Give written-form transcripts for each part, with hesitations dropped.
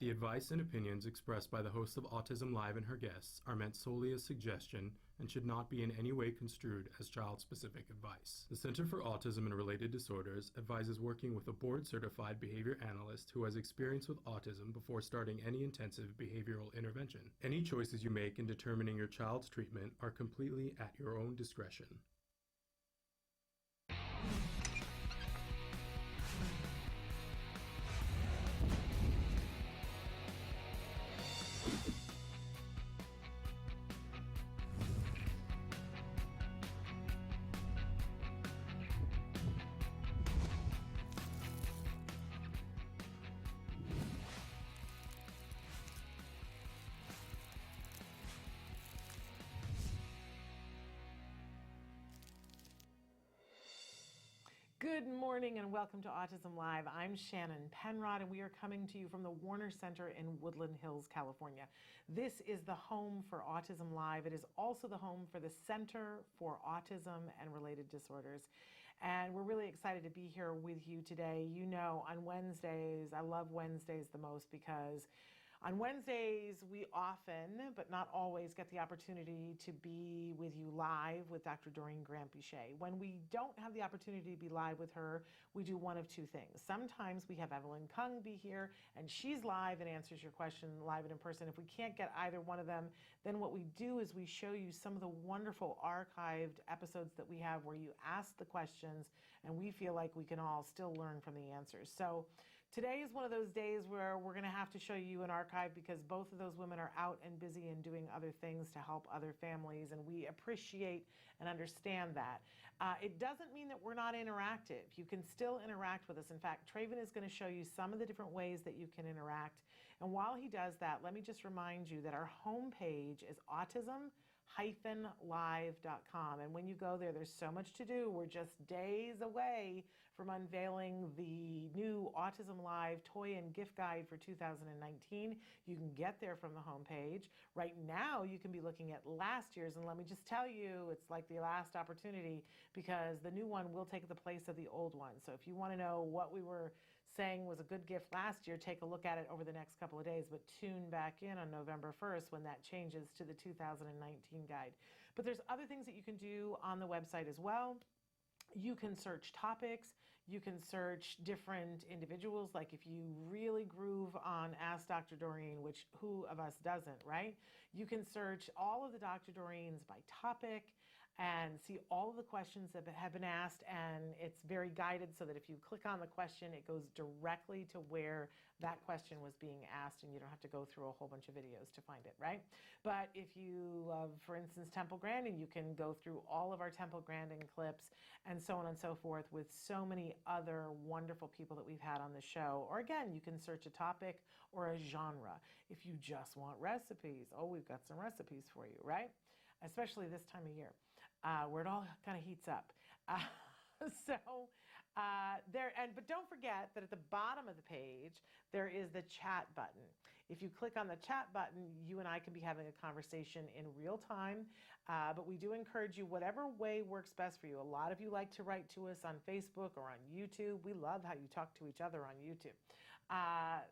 The advice and opinions expressed by the host of Autism Live and her guests are meant solely as suggestion and should not be in any way construed as child-specific advice. The Center for Autism and Related Disorders advises working with a board-certified behavior analyst who has experience with autism before starting any intensive behavioral intervention. Any choices you make in determining your child's treatment are completely at your own discretion. Good morning and welcome to Autism Live. I'm Shannon Penrod and we are coming to you from the Warner Center in Woodland Hills, California. This is the home for Autism Live. It is also the home for the Center for Autism and Related Disorders. And we're really excited to be here with you today. You know, on Wednesdays, I love Wednesdays the most because on Wednesdays, we often, but not always, get the opportunity to be with you live with Dr. Doreen Grant-Bichet. When we don't have the opportunity to be live with her, we do one of two things. Sometimes we have Evelyn Kung be here, and she's live and answers your question live and in person. If we can't get either one of them, then what we do is we show you some of the wonderful archived episodes that we have where you ask the questions, and we feel like we can all still learn from the answers. So today is one of those days where we're going to have to show you an archive because both of those women are out and busy and doing other things to help other families, and we appreciate and understand that. It doesn't mean that we're not interactive. You can still interact with us. In fact, Traven is going to show you some of the different ways that you can interact. And while he does that, let me just remind you that our homepage is autism-live.com. And when you go there, there's so much to do. We're just days away from unveiling the new Autism Live toy and gift guide for 2019. You can get there from the homepage. Right now, you can be looking at last year's, and let me just tell you, it's like the last opportunity because the new one will take the place of the old one. So if you want to know what we were saying was a good gift last year, take a look at it over the next couple of days, but tune back in on November 1st when that changes to the 2019 guide. But there's other things that you can do on the website as well. You can search topics, you can search different individuals, like if you really groove on Ask Dr. Doreen, which who of us doesn't, right? You can search all of the Dr. Doreens by topic and see all of the questions that have been asked, and it's very guided so that if you click on the question, it goes directly to where that question was being asked, and you don't have to go through a whole bunch of videos to find it, right? But if you love, for instance, Temple Grandin, you can go through all of our Temple Grandin clips and so on and so forth with so many other wonderful people that we've had on the show. Or again, you can search a topic or a genre. If you just want recipes, oh, we've got some recipes for you, right? Especially this time of year, where it all kind of heats up. But don't forget that at the bottom of the page, there is the chat button. If you click on the chat button, you and I can be having a conversation in real time. But we do encourage you, whatever way works best for you. A lot of you like to write to us on Facebook or on YouTube. We love how you talk to each other on YouTube.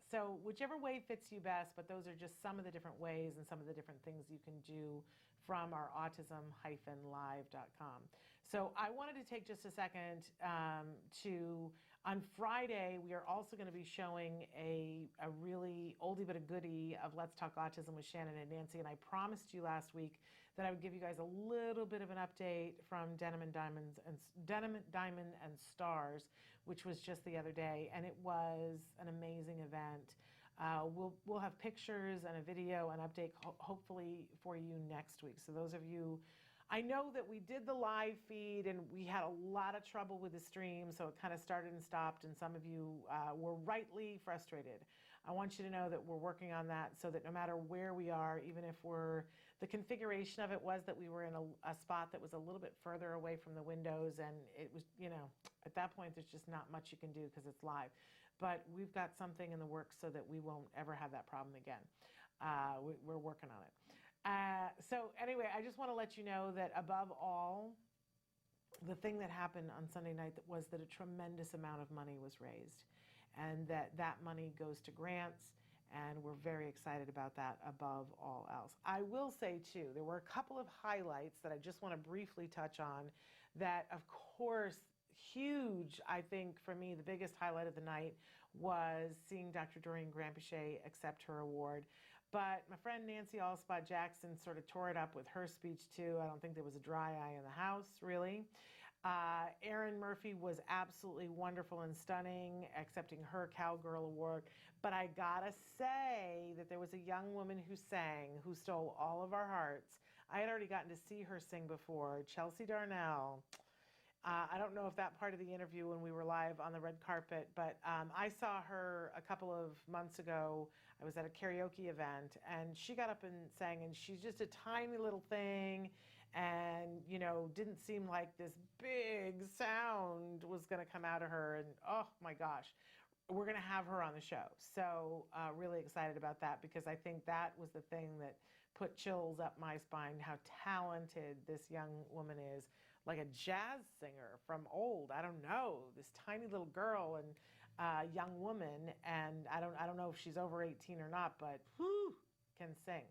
So whichever way fits you best, but those are just some of the different ways and some of the different things you can do from our autism-live.com. So I wanted to take just a second on Friday, we are also going to be showing a really oldie but a goodie of Let's Talk Autism with Shannon and Nancy. And I promised you last week that I would give you guys a little bit of an update from Denim Diamond and Stars, which was just the other day. And it was an amazing event. We'll have pictures and a video and update hopefully for you next week. So those of you, I know that we did the live feed and we had a lot of trouble with the stream, so it kind of started and stopped, and some of you were rightly frustrated. I want you to know that we're working on that so that no matter where we are, even if the configuration of it was that we were in a spot that was a little bit further away from the windows, and it was, at that point there's just not much you can do because it's live. But we've got something in the works so that we won't ever have that problem again. We're working on it. So anyway, I just want to let you know that above all, the thing that happened on Sunday night was that a tremendous amount of money was raised, and that money goes to grants and we're very excited about that above all else. I will say, too, there were a couple of highlights that I just want to briefly touch on that, of course, huge, I think, for me, the biggest highlight of the night was seeing Dr. Doreen Granpeesheh accept her award. But my friend Nancy Allspot Jackson sort of tore it up with her speech, too. I don't think there was a dry eye in the house, really. Erin Murphy was absolutely wonderful and stunning, accepting her Cowgirl Award. But I gotta say that there was a young woman who sang, who stole all of our hearts. I had already gotten to see her sing before, Chelsea Darnell. I don't know if that part of the interview when we were live on the red carpet, but I saw her a couple of months ago. I was at a karaoke event, and she got up and sang, and she's just a tiny little thing, and, you know, didn't seem like this big sound was going to come out of her, and oh my gosh, we're going to have her on the show. So really excited about that, because I think that was the thing that put chills up my spine, how talented this young woman is. Like a jazz singer from old, I don't know, this tiny little girl and young woman, and I don't know if she's over 18 or not, but whew, can sing.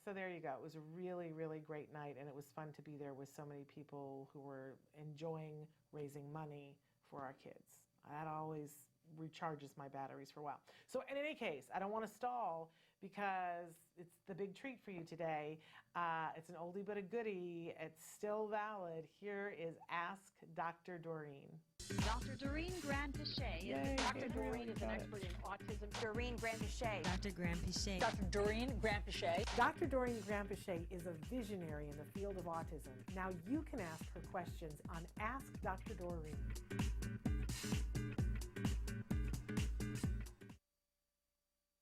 So there you go. It was a really, really great night, and it was fun to be there with so many people who were enjoying raising money for our kids. That always recharges my batteries for a while. So in any case, I don't want to stall, because it's the big treat for you today. It's an oldie but a goodie. It's still valid. Here is Ask Dr. Doreen. Dr. Doreen Granpeesheh. Dr. Doreen is an expert in autism. Doreen Granpeesheh. Dr. Granpeesheh. Dr. Doreen Granpeesheh. Dr. Doreen Granpeesheh is a visionary in the field of autism. Now you can ask her questions on Ask Dr. Doreen.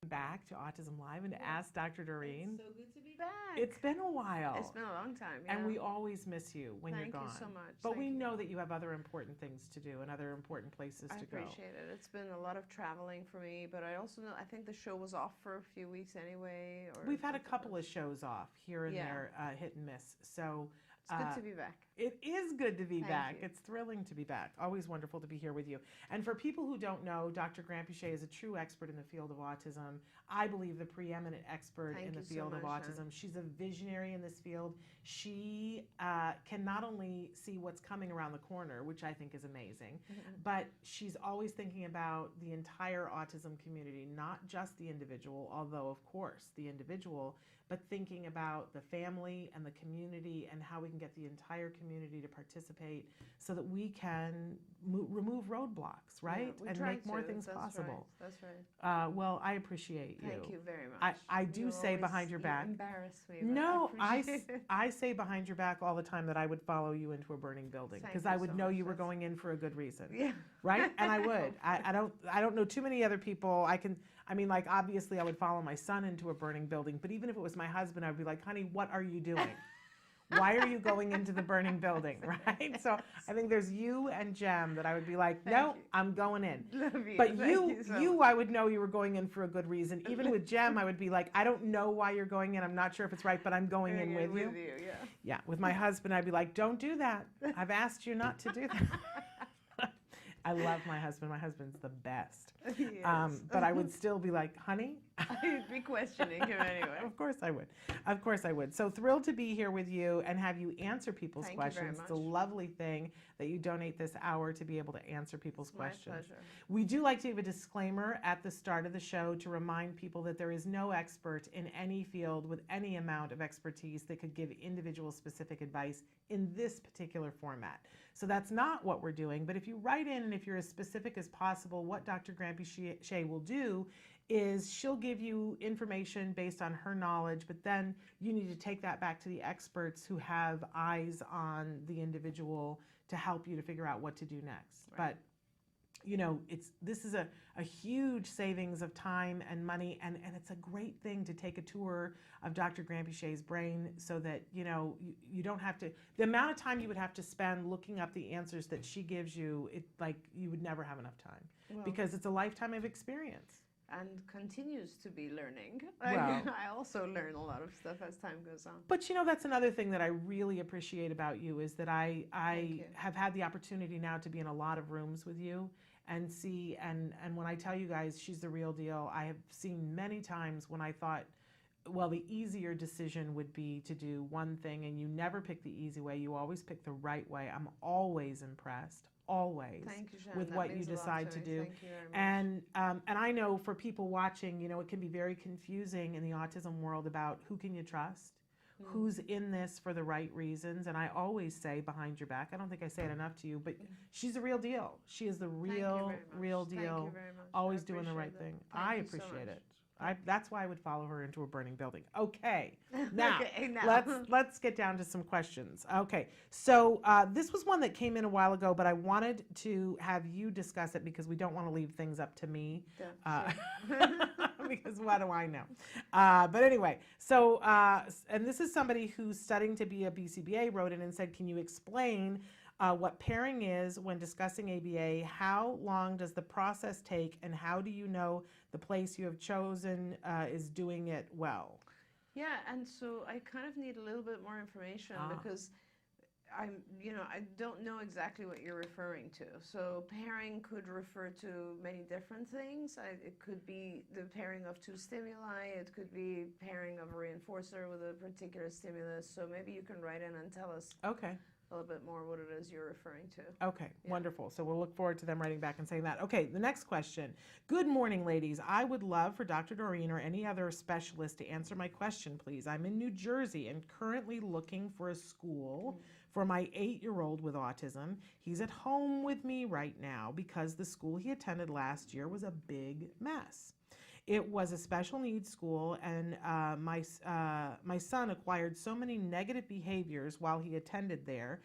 Back to Autism Live and to Ask Dr. Doreen. It's so good to be back. It's been a while. It's been a long time, yeah. And we always miss you when you're gone. Thank you so much. But we know that you have other important things to do and other important places to go. I appreciate it. It's been a lot of traveling for me, but I also know, I think the show was off for a few weeks anyway. We've had a couple of shows off here and there, hit and miss. So it's good to be back. It is good to be back. You. It's thrilling to be back. Always wonderful to be here with you. And for people who don't know, Dr. Granpeesheh is a true expert in the field of autism. I believe the preeminent expert in the field of autism. She's a visionary in this field. She can not only see what's coming around the corner, which I think is amazing, but she's always thinking about the entire autism community, not just the individual, although of course the individual, but thinking about the family and the community and how we can get the entire community to participate so that we can remove roadblocks, right? And make more things possible. That's right. Well, I appreciate you. Thank you very much. I do say behind your back. You embarrass me. No, I I say behind your back all the time that I would follow you into a burning building, because I would know you were going in for a good reason. Yeah. Right? And I would. I don't know too many other people. I mean, like, obviously I would follow my son into a burning building, but even if it was my husband, I would be like, honey, what are you doing? Why are you going into the burning building, right? So I think there's you and Jem that I would be like, no, I'm going in. Love you. But Thank you so much. I would know you were going in for a good reason. Even with Jem, I would be like, I don't know why you're going in. I'm not sure if it's right, but I'm going in with you. Yeah. Yeah, with my husband, I'd be like, don't do that. I've asked you not to do that. I love my husband. My husband's the best. He is. But I would still be like, honey. I'd be questioning him anyway. Of course I would. Of course I would. So thrilled to be here with you and have you answer people's Thank you very questions. much. It's a lovely thing that you donate this hour to be able to answer people's questions. My pleasure. We do like to give a disclaimer at the start of the show to remind people that there is no expert in any field with any amount of expertise that could give individual specific advice in this particular format. So that's not what we're doing, but if you write in and if you're as specific as possible, what Dr. Granpeesheh will do is she'll give you information based on her knowledge, but then you need to take that back to the experts who have eyes on the individual to help you to figure out what to do next. Right. But you know, this is a huge savings of time and money, and it's a great thing to take a tour of Dr. Granpeesheh's brain so that, you know, you don't have to, the amount of time you would have to spend looking up the answers that she gives you, you would never have enough time, because it's a lifetime of experience. And continues to be learning. Well, I also learn a lot of stuff as time goes on. But you know, that's another thing that I really appreciate about you is that I have had the opportunity now to be in a lot of rooms with you, and see. And when I tell you guys, she's the real deal. I have seen many times when I thought, well, the easier decision would be to do one thing, and you never pick the easy way. You always pick the right way. I'm always impressed, always, Thank you, Shannon. with That what you means a lot decide to to me. do. Thank you very much. And I know for people watching, you know, it can be very confusing in the autism world about who can you trust, who's in this for the right reasons. And I always say behind your back, I don't think I say it enough to you, but she's the real deal. She is the Thank you real, very much. real Thank deal. you very much. Always I doing the right appreciate thing. that. I Thank you so appreciate much. it. That's why I would follow her into a burning building. Okay, now, Okay, now. let's get down to some questions. Okay, so this was one that came in a while ago, but I wanted to have you discuss it because we don't want to leave things up to me. Sure. Because what do I know? But anyway, so, and this is somebody who's studying to be a BCBA, wrote in and said, can you explain what pairing is when discussing ABA? How long does the process take, and how do you know the place you have chosen is doing it well? Yeah, and so I kind of need a little bit more information because I don't know exactly what you're referring to. So pairing could refer to many different things. It could be the pairing of two stimuli. It could be pairing of a reinforcer with a particular stimulus. So maybe you can write in and tell us Okay. a little bit more what it is you're referring to. Okay, Yeah. wonderful. So we'll look forward to them writing back and saying that. Okay, the next question. Good morning, ladies. I would love for Dr. Doreen or any other specialist to answer my question, please. I'm in New Jersey and currently looking for a school for my 8-year-old with autism. He's at home with me right now because the school he attended last year was a big mess. It was a special needs school, and my son acquired so many negative behaviors while he attended there.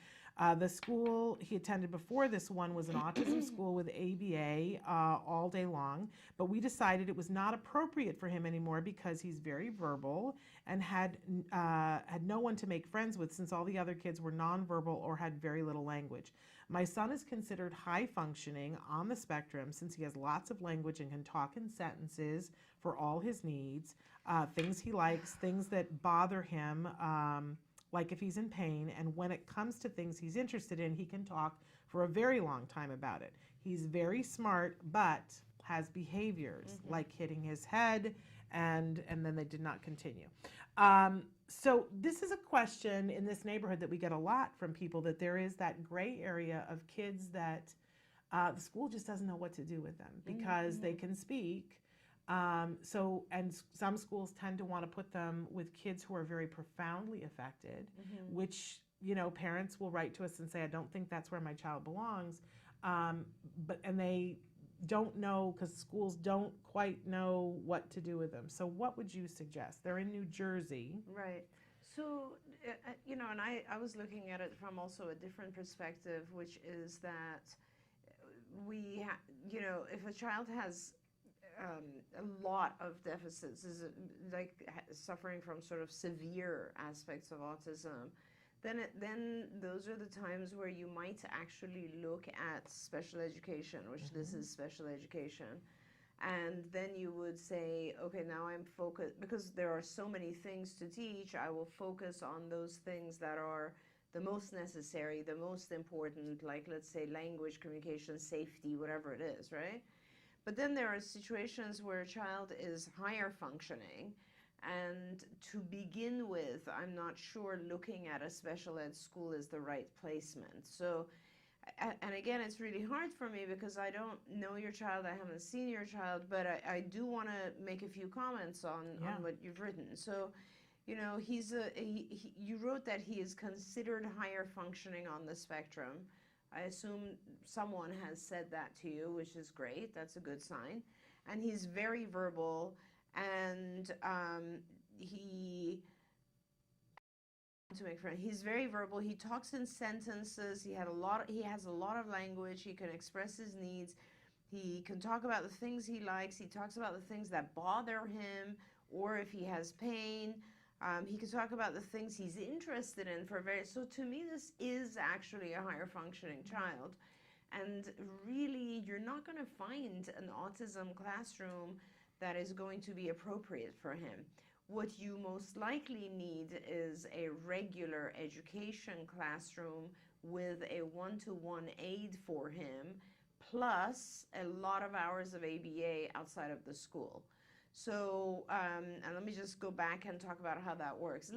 The school he attended before this one was an autism school with ABA all day long, but we decided it was not appropriate for him anymore because he's very verbal and had no one to make friends with since all the other kids were nonverbal or had very little language. My son is considered high functioning on the spectrum since he has lots of language and can talk in sentences for all his needs, things he likes, things that bother him, like if he's in pain, and when it comes to things he's interested in, he can talk for a very long time about it. He's very smart, but has behaviors like hitting his head, and then they did not continue. So this is a question in this neighborhood that we get a lot from people, that there is that gray area of kids that the school just doesn't know what to do with them because they can speak. And some schools tend to want to put them with kids who are very profoundly affected, which, you know, parents will write to us and say, I don't think that's where my child belongs. And they don't know because schools don't quite know what to do with them. So what would you suggest? They're in New Jersey. Right. So, and I was looking at it from also a different perspective, which is that if a child has a lot of deficits, is like suffering from sort of severe aspects of autism, then those are the times where you might actually look at special education, which this is special education. And then you would say, okay, now I'm focused, because there are so many things to teach, I will focus on those things that are the most necessary, the most important, like let's say language, communication, safety, whatever it is, right? But then there are situations where a child is higher functioning, and to begin with, I'm not sure looking at a special ed school is the right placement. So, and again, it's really hard for me because I don't know your child, I haven't seen your child, but I do want to make a few comments on what you've written. So, you know, you wrote that he is considered higher functioning on the spectrum. I assume someone has said that to you, which is great. That's a good sign. And he's very verbal, and he's very verbal. He talks in sentences. He has a lot of language. He can express his needs. He can talk about the things he likes. He talks about the things that bother him, or if he has pain. He can talk about the things he's interested in so to me, this is actually a higher functioning child. And really, you're not going to find an autism classroom that is going to be appropriate for him. What you most likely need is a regular education classroom with a one-to-one aid for him, plus a lot of hours of ABA outside of the school. So, and let me just go back and talk about how that works.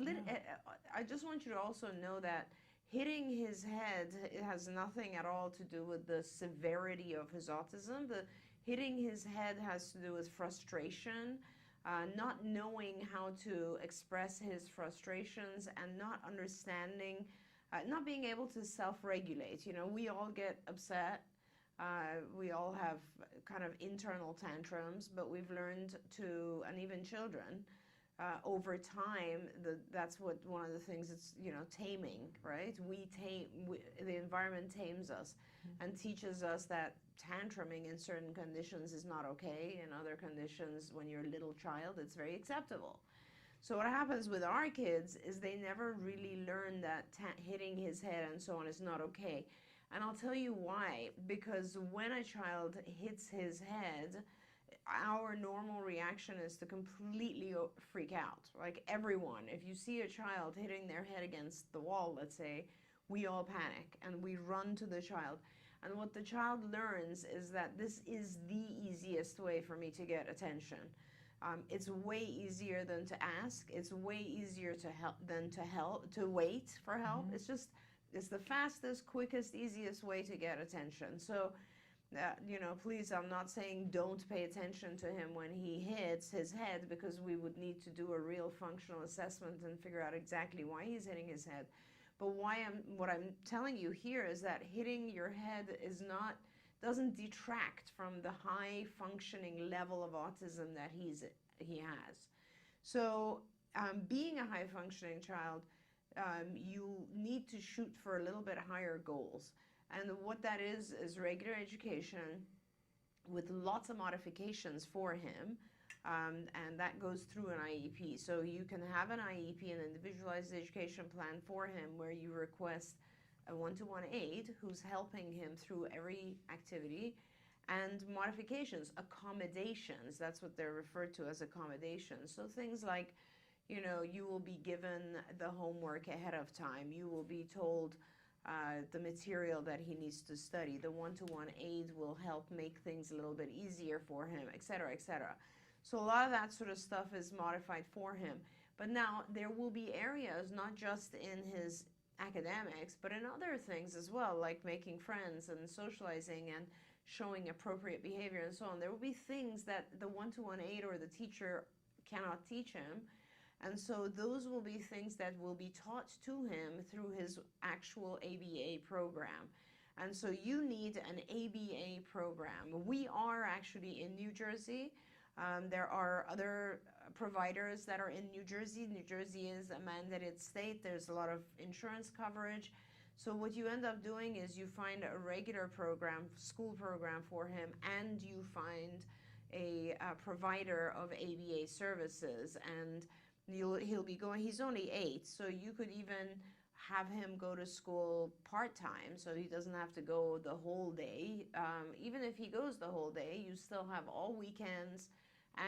I just want you to also know that hitting his head, it has nothing at all to do with the severity of his autism. The hitting his head has to do with frustration, not knowing how to express his frustrations, and not understanding, not being able to self-regulate. You know, we all get upset. We all have kind of internal tantrums, but we've learned to, and even children, over time, that's what one of the things it's, you know, taming, right? The environment tames us and teaches us that tantruming in certain conditions is not okay. In other conditions, when you're a little child, it's very acceptable. So what happens with our kids is they never really learn that hitting his head and so on is not okay. And I'll tell you why. Because when a child hits his head, our normal reaction is to completely freak out. Like everyone, if you see a child hitting their head against the wall, let's say, we all panic and we run to the child. And what the child learns is that this is the easiest way for me to get attention. It's way easier than to ask. It's way easier to help than to wait for help. It's the fastest, quickest, easiest way to get attention. So, you know, please, I'm not saying don't pay attention to him when he hits his head, because we would need to do a real functional assessment and figure out exactly why he's hitting his head. But what I'm telling you here is that hitting your head doesn't detract from the high functioning level of autism that he has. So, being a high functioning child, you need to shoot for a little bit higher goals. And what that is regular education with lots of modifications for him. And that goes through an IEP. So you can have an IEP, an individualized education plan for him, where you request a one-to-one aide who's helping him through every activity, and modifications, accommodations. That's what they're referred to as accommodations. So things like, you know, you will be given the homework ahead of time. You will be told the material that he needs to study. The one-to-one aide will help make things a little bit easier for him, et cetera, et cetera. So a lot of that sort of stuff is modified for him. But now there will be areas, not just in his academics, but in other things as well, like making friends and socializing and showing appropriate behavior and so on. There will be things that the one-to-one aide or the teacher cannot teach him. And so those will be things that will be taught to him through his actual ABA program. And so you need an ABA program. We are actually in New Jersey. There are other providers that are in New Jersey. New Jersey is a mandated state. There's a lot of insurance coverage. So what you end up doing is you find a regular program, school program for him, and you find a provider of ABA services. And he'll be going, he's only 8, so you could even have him go to school part-time, so he doesn't have to go the whole day. Even if he goes the whole day, you still have all weekends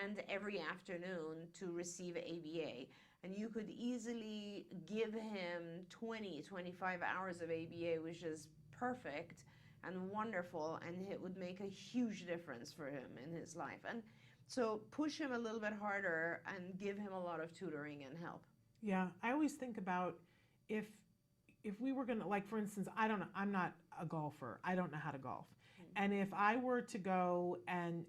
and every afternoon to receive ABA. And you could easily give him 20, 25 hours of ABA, which is perfect and wonderful, and it would make a huge difference for him in his life. And so push him a little bit harder and give him a lot of tutoring and help. Yeah, I always think about if we were going to, like, for instance, I don't know, I'm not a golfer. I don't know how to golf. And if I were to go and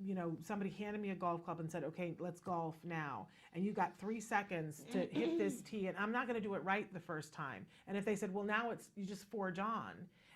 you know, somebody handed me a golf club and said, okay, let's golf now, and you got 3 seconds to hit this tee, and I'm not going to do it right the first time. And if they said, well, now you just forge on.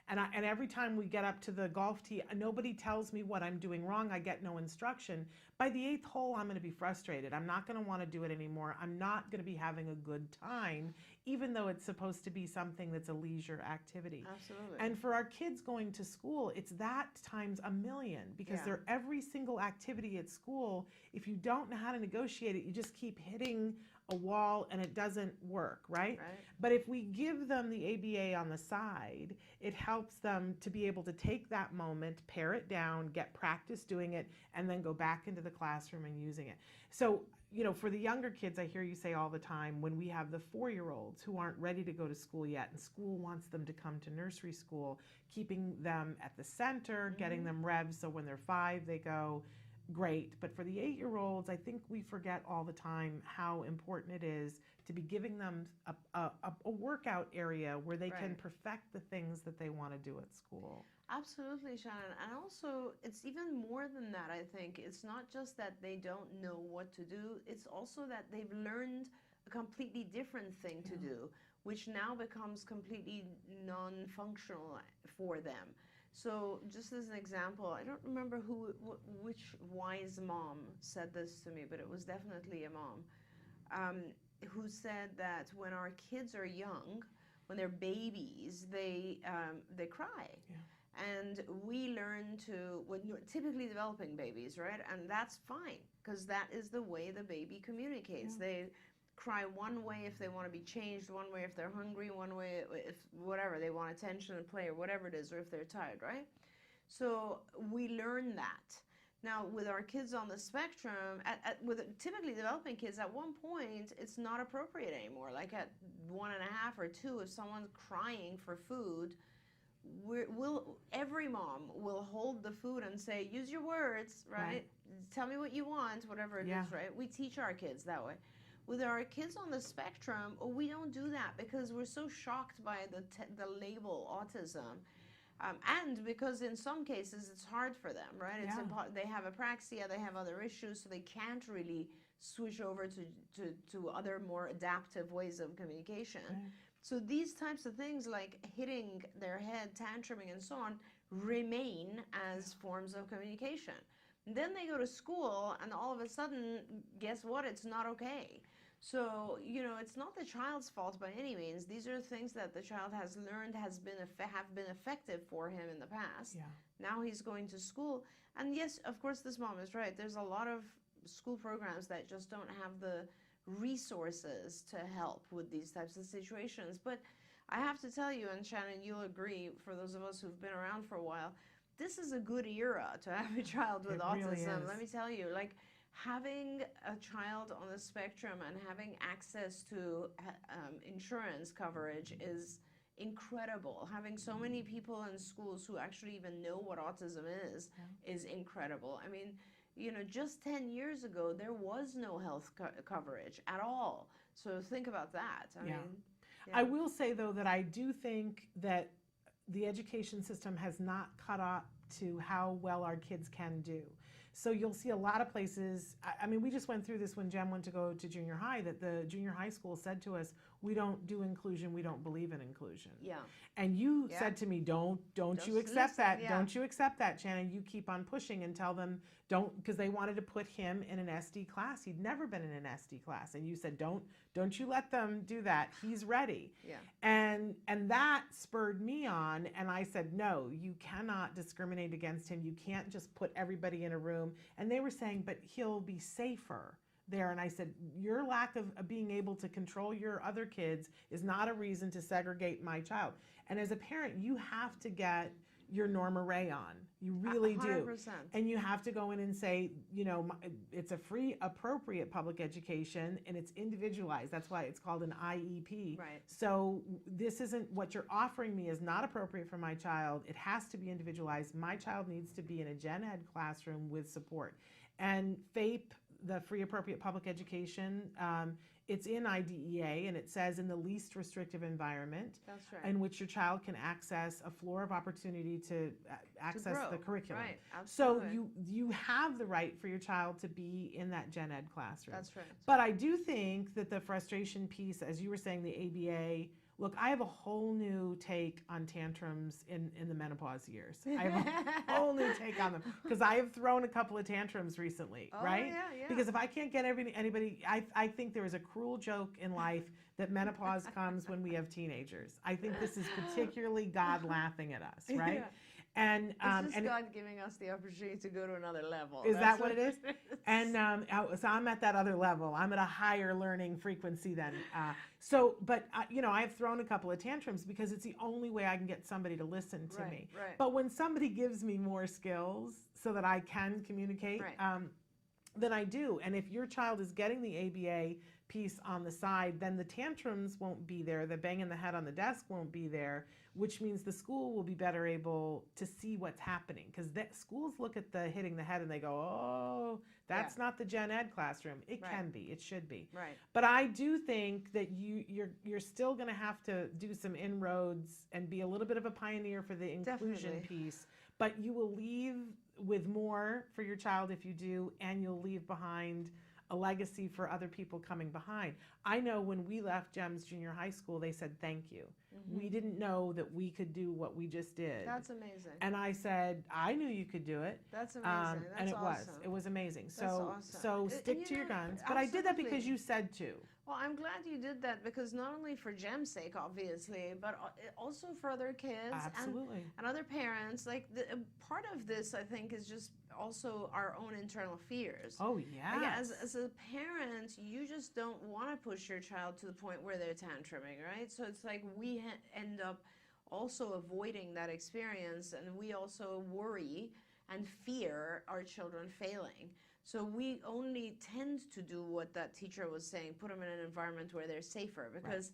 And every time we get up to the golf tee, nobody tells me what I'm doing wrong. I get no instruction. By the 8th hole, I'm going to be frustrated. I'm not going to want to do it anymore. I'm not going to be having a good time, even though it's supposed to be something that's a leisure activity. Absolutely. And for our kids going to school, it's that times a million, because they're every single activity at school. If you don't know how to negotiate it, you just keep hitting a wall and it doesn't work, right? But if we give them the ABA on the side, it helps them to be able to take that moment, pare it down, get practice doing it, and then go back into the classroom and using it. So for the younger kids, I hear you say all the time, when we have the 4-year-olds who aren't ready to go to school yet, and school wants them to come to nursery school, keeping them at the center, getting them revs so when they're 5, they go, great. But for the 8-year-olds, I think we forget all the time how important it is to be giving them a workout area where they can perfect the things that they want to do at school. Absolutely, Shannon. And also, it's even more than that, I think. It's not just that they don't know what to do, it's also that they've learned a completely different thing to do, which now becomes completely non-functional for them. So just as an example, I don't remember which wise mom said this to me, but it was definitely a mom who said that when our kids are young, when they're babies, they cry. Yeah. And we learn to, when you're typically developing babies, right? And that's fine, because that is the way the baby communicates. Yeah. They cry one way if they want to be changed, one way if they're hungry, one way if whatever, they want attention and play or whatever it is, or if they're tired, right? So we learn that. Now, with our kids on the spectrum, with typically developing kids, at one point, it's not appropriate anymore. Like at 1.5 or 2, if someone's crying for food, every mom will hold the food and say, use your words, right? Tell me what you want, whatever it is, right? We teach our kids that way. With our kids on the spectrum, we don't do that because we're so shocked by the label autism. And because in some cases it's hard for them, right? It's they have apraxia, they have other issues, so they can't really switch over to other more adaptive ways of communication. Right. So these types of things like hitting their head, tantruming, and so on remain as forms of communication. And then they go to school, and all of a sudden, guess what? It's not okay. So, it's not the child's fault by any means. These are things that the child has learned have been effective for him in the past. Yeah. Now he's going to school. And yes, of course, this mom is right. There's a lot of school programs that just don't have the resources to help with these types of situations. But I have to tell you, and Shannon, you'll agree, for those of us who've been around for a while, this is a good era to have a child with autism. Really, let me tell you, like, having a child on the spectrum and having access to insurance coverage is incredible. Having so many people in schools who actually even know what autism is incredible. I mean, just 10 years ago, there was no health coverage at all. So think about that. I mean, I will say, though, that I do think that the education system has not caught up to how well our kids can do. So you'll see a lot of places, I mean, we just went through this when Jem went to go to junior high, that the junior high school said to us, we don't do inclusion, we don't believe in inclusion. Yeah. And you said to me, don't you accept that. Yeah. Don't you accept that, Shannon. You keep on pushing and tell them, don't, because they wanted to put him in an SD class. He'd never been in an SD class. And you said, don't you let them do that. He's ready. Yeah. And that spurred me on. And I said, no, you cannot discriminate against him. You can't just put everybody in a room. And they were saying, but he'll be safer there. And I said, your lack of being able to control your other kids is not a reason to segregate my child. And as a parent, you have to get your Norma Ray on. You really 100%. Do. And you have to go in and say, it's a free, appropriate public education, and it's individualized. That's why it's called an IEP. Right. So this isn't, what you're offering me is not appropriate for my child. It has to be individualized. My child needs to be in a gen ed classroom with support. And FAPE, the free appropriate public education, it's in IDEA, and it says in the least restrictive environment. That's right. In which your child can access a floor of opportunity to access the curriculum. Right, absolutely. So you have the right for your child to be in that gen ed classroom. That's right. But I do think that the frustration piece, as you were saying, the ABA, look, I have a whole new take on tantrums in the menopause years. I have a whole new take on them because I have thrown a couple of tantrums recently, right? Yeah. Because if I can't get anybody, I think there is a cruel joke in life that menopause comes when we have teenagers. I think this is particularly God laughing at us, right? Yeah. And it's just God giving us the opportunity to go to another level. Is that what it is? And so I'm at that other level. I'm at a higher learning frequency then. But I've thrown a couple of tantrums because it's the only way I can get somebody to listen to me. Right. But when somebody gives me more skills so that I can communicate, than I do. And if your child is getting the ABA piece on the side, then the tantrums won't be there, the banging the head on the desk won't be there, which means the school will be better able to see what's happening. Because schools look at the hitting the head and they go, oh, that's not the gen ed classroom. It can be, it should be. Right. But I do think that you're still going to have to do some inroads and be a little bit of a pioneer for the inclusion piece. But you will leave with more for your child if you do, and you'll leave behind a legacy for other people coming behind. I know when we left GEMS Junior High School, they said, thank you. We didn't know that we could do what we just did. That's amazing. And I said, I knew you could do it. That's amazing. That's and it awesome. It was amazing. That's So, awesome. so stick to your guns. But I did that because you said to. Well, I'm glad you did that, because not only for GEM's sake, obviously, but also for other kids and other parents. Like, part of this, I think, is just also our own internal fears. Oh, yeah. Like, as a parent, you just don't want to push your child to the point where they're tantruming, right? So it's like we end up also avoiding that experience, and we also worry and fear our children failing. So we only tend to do what that teacher was saying, put them in an environment where they're safer, because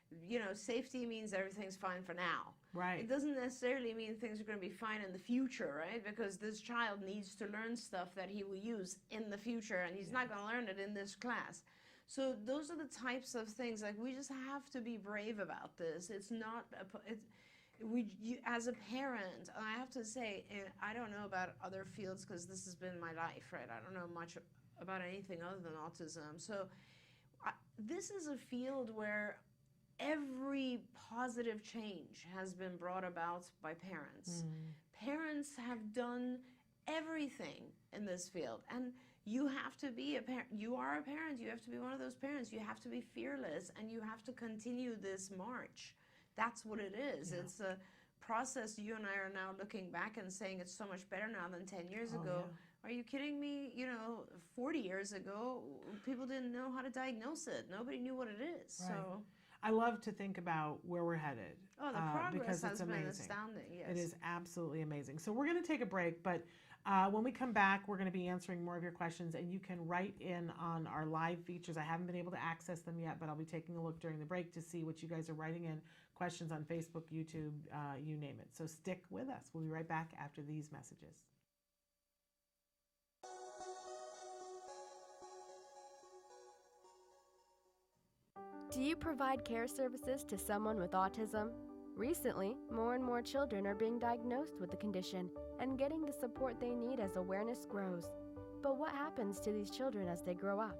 you know, safety means everything's fine for now. Right. It doesn't necessarily mean things are going to be fine in the future, right? Because this child needs to learn stuff that he will use in the future, and he's not going to learn it in this class. So those are the types of things, like, we just have to be brave about this. It's not, as a parent, and I have to say, and I don't know about other fields because this has been my life, right? I don't know much about anything other than autism. So this is a field where every positive change has been brought about by parents. Parents have done everything in this field, and you have to be a parent. You are a parent. You have to be one of those parents. You have to be fearless, and you have to continue this march. That's what it is. Yeah. It's a process. You and I are now looking back and saying it's so much better now than 10 years ago. Yeah. Are you kidding me? You know, 40 years ago, people didn't know how to diagnose it. Nobody knew what it is. Right. So I love to think about where we're headed. Oh, the progress has been astounding. Yes. It is absolutely amazing. So we're going to take a break, but when we come back, we're going to be answering more of your questions, and you can write in on our live features. I haven't been able to access them yet, but I'll be taking a look during the break to see what you guys are writing in, questions on Facebook, YouTube, you name it. So stick with us. We'll be right back after these messages. Do you provide care services to someone with autism? Recently, more and more children are being diagnosed with the condition and getting the support they need as awareness grows. But what happens to these children as they grow up?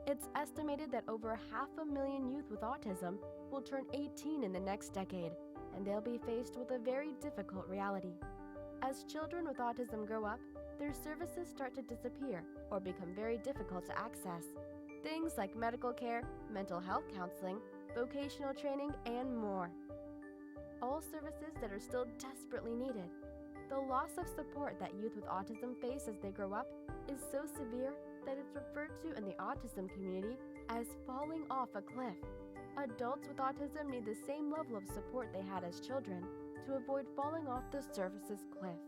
It's estimated that over 500,000 youth with autism will turn 18 in the next decade, and they'll be faced with a very difficult reality. As children with autism grow up, their services start to disappear or become very difficult to access. Things like medical care, mental health counseling, vocational training, and more. All services that are still desperately needed. The loss of support that youth with autism face as they grow up is so severe that it's referred to in the autism community as falling off a cliff. Adults with autism need the same level of support they had as children to avoid falling off the services cliff.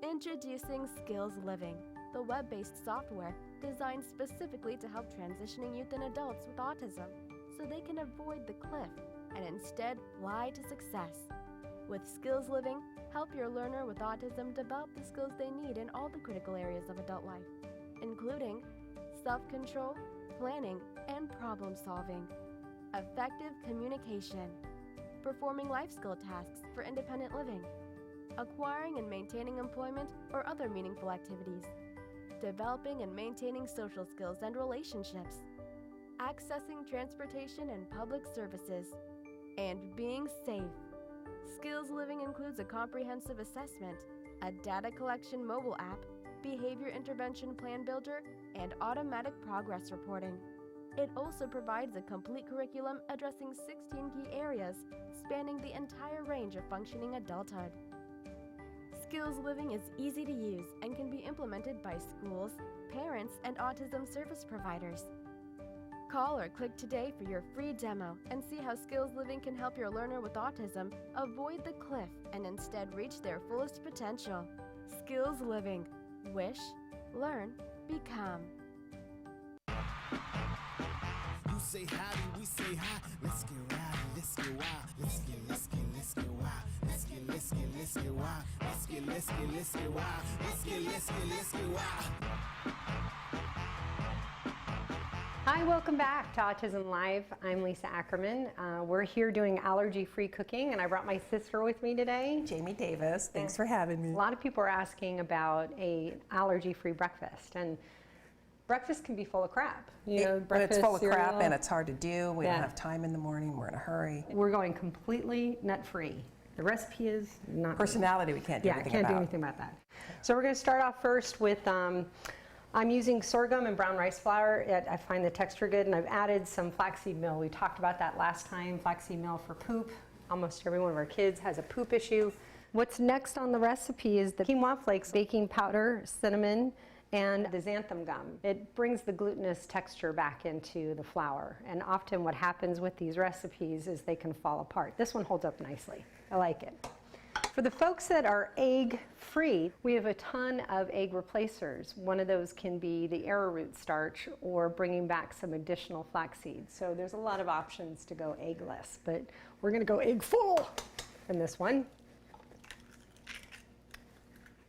Introducing Skills Living, the web-based software designed specifically to help transitioning youth and adults with autism so they can avoid the cliff and instead fly to success. With Skills Living, help your learner with autism develop the skills they need in all the critical areas of adult life, including self-control, planning, and problem-solving, effective communication, performing life skill tasks for independent living, acquiring and maintaining employment or other meaningful activities, developing and maintaining social skills and relationships, accessing transportation and public services, and being safe. Skills Living includes a comprehensive assessment, a data collection mobile app, behavior intervention plan builder, and automatic progress reporting. It also provides a complete curriculum addressing 16 key areas spanning the entire range of functioning adulthood. Skills Living is easy to use and can be implemented by schools, parents, and autism service providers. Call or click today for your free demo and see how Skills Living can help your learner with autism avoid the cliff and instead reach their fullest potential. Skills Living. Wish, Learn, become. You say howdy, we say hi. Let's get rowdy, let's get wild. Let's get wild. Let's get wild. Let's get wild. Let's get wild. Hi, welcome back to Autism Live. I'm Lisa Ackerman. We're here doing allergy-free cooking, and I brought my sister with me today. Jamie Davis, thanks for having me. A lot of people are asking about a allergy-free breakfast, and breakfast can be full of crap. But it's full of crap cereal. and it's hard to do. We Yeah. don't have time in the morning. We're in a hurry. We're going completely nut-free. The recipe is not Personality, we can't do anything can't about. do anything about that. So we're going to start off first with, I'm using sorghum and brown rice flour. I find the texture good, and I've added some flaxseed meal. We talked about that last time, flaxseed meal for poop. Almost every one of our kids has a poop issue. What's next on the recipe is the quinoa flakes, baking powder, cinnamon, and the xanthan gum. It brings the glutinous texture back into the flour, and often what happens with these recipes is they can fall apart. This one holds up nicely. I like it. For the folks that are egg-free, we have a ton of egg replacers. One of those can be the arrowroot starch or bringing back some additional flaxseed. So there's a lot of options to go eggless, but we're going to go egg full in this one.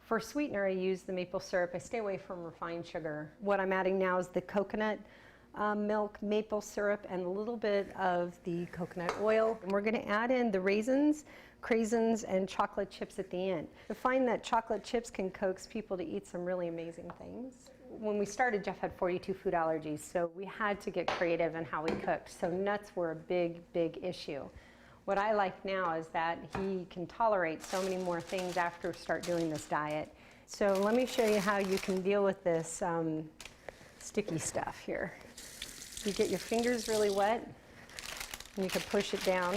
For sweetener, I use the maple syrup. I stay away from refined sugar. What I'm adding now is the coconut milk, maple syrup, and a little bit of the coconut oil. And we're going to add in the raisins, craisins, and chocolate chips at the end. I find that chocolate chips can coax people to eat some really amazing things. When we started, Jeff had 42 food allergies, so we had to get creative in how we cooked. So nuts were a big, big issue. What I like now is that he can tolerate so many more things after we start doing this diet. So let me show you how you can deal with this sticky stuff here. You get your fingers really wet, and you can push it down.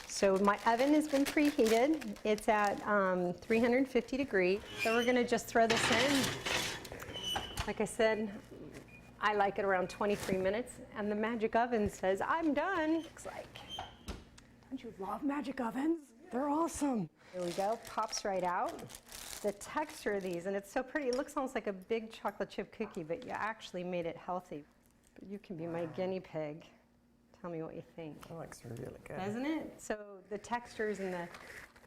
So my oven has been preheated. It's at 350 degrees. So we're gonna just throw this in. Like I said, I like it around 23 minutes, and the magic oven says, I'm done. Looks like, don't you love magic ovens? They're awesome. There we go, pops right out. The texture of these, and it's so pretty. It looks almost like a big chocolate chip cookie, but you actually made it healthy. But you can be my guinea pig. Tell me what you think. That looks really good. Doesn't it? So the textures and the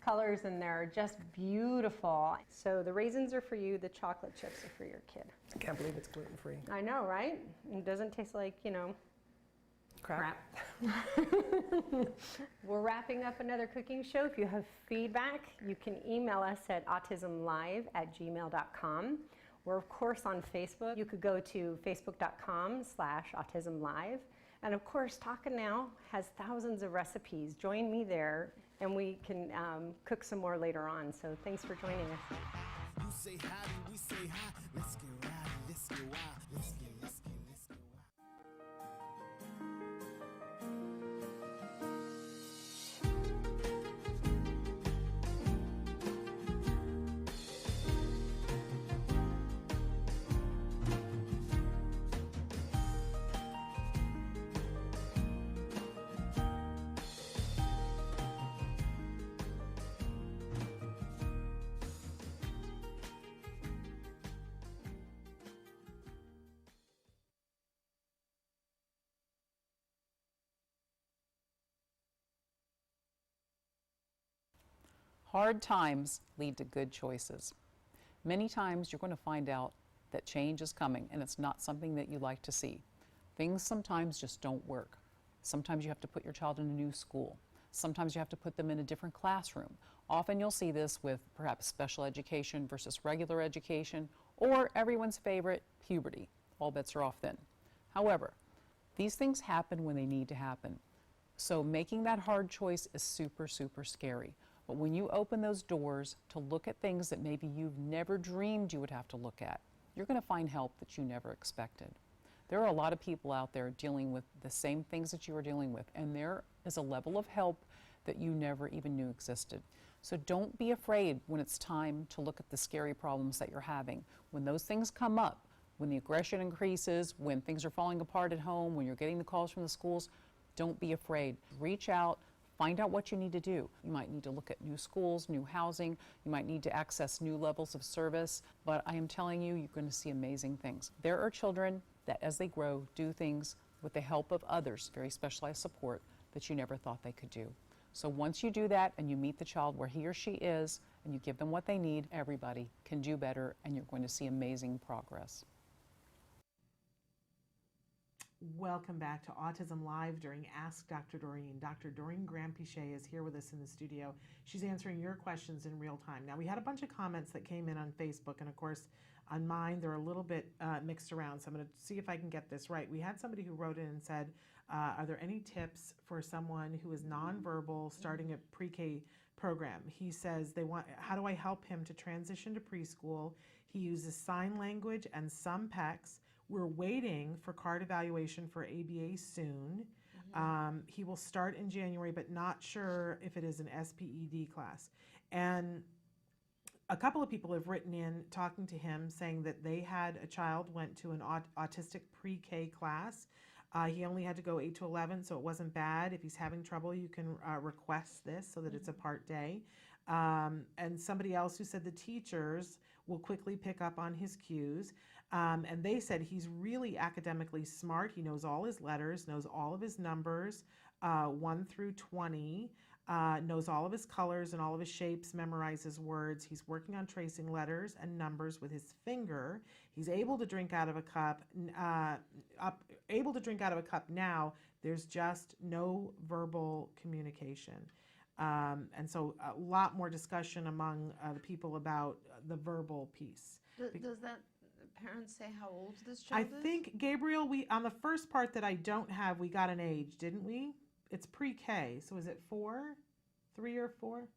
colors in there are just beautiful. So the raisins are for you, the chocolate chips are for your kid. I can't believe it's gluten-free. I know, right? It doesn't taste like, crap. We're wrapping up another cooking show. If you have feedback, you can email us at autismlive@gmail.com. We're, of course, on Facebook. You could go to facebook.com/autismlive. And, of course, Talkin' Now has thousands of recipes. Join me there, and we can cook some more later on. So thanks for joining us. You say howdy, we say hi. Let's get rowdy, let's get wild. Let's get wild. Hard times lead to good choices. Many times you're going to find out that change is coming and it's not something that you like to see. Things sometimes just don't work. Sometimes you have to put your child in a new school. Sometimes you have to put them in a different classroom. Often you'll see this with perhaps special education versus regular education, or everyone's favorite, puberty. All bets are off then. However, these things happen when they need to happen. So making that hard choice is super, super scary. But when you open those doors to look at things that maybe you've never dreamed you would have to look at, you're going to find help that you never expected. There are a lot of people out there dealing with the same things that you are dealing with, and there is a level of help that you never even knew existed. So don't be afraid when it's time to look at the scary problems that you're having. When those things come up, when the aggression increases, when things are falling apart at home, when you're getting the calls from the schools, don't be afraid. Reach out, Find out what you need to do. You might need to look at new schools, new housing. You might need to access new levels of service. But I am telling you, you're going to see amazing things. There are children that, as they grow, do things with the help of others, very specialized support, that you never thought they could do. So once you do that and you meet the child where he or she is and you give them what they need, everybody can do better, and you're going to see amazing progress. Welcome back to Autism Live during Ask Dr. Doreen. Dr. Doreen Grand-Pichet is here with us in the studio. She's answering your questions in real time. Now, we had a bunch of comments that came in on Facebook, and of course, on mine, they're a little bit mixed around, so I'm going to see if I can get this right. We had somebody who wrote in and said, are there any tips for someone who is nonverbal starting a pre-K program? He says, how do I help him to transition to preschool? He uses sign language and some PECs. We're waiting for card evaluation for ABA soon. He will start in January, but not sure if it is an SPED class. And a couple of people have written in talking to him saying that they had a child went to an autistic pre-K class. He only had to go 8 to 11, so it wasn't bad. If he's having trouble, you can request this so that it's a part day. And somebody else who said the teachers will quickly pick up on his cues. And they said he's really academically smart. He knows all his letters, knows all of his numbers, 1 through 20, knows all of his colors and all of his shapes, memorizes words. He's working on tracing letters and numbers with his finger. He's able to drink out of a cup, now. There's just no verbal communication. And so a lot more discussion among the people about the verbal piece. Does that parents say how old this child is? I think, Gabriel, on the first part that I don't have, we got an age, didn't we? It's pre-K, so is it 3 or 4?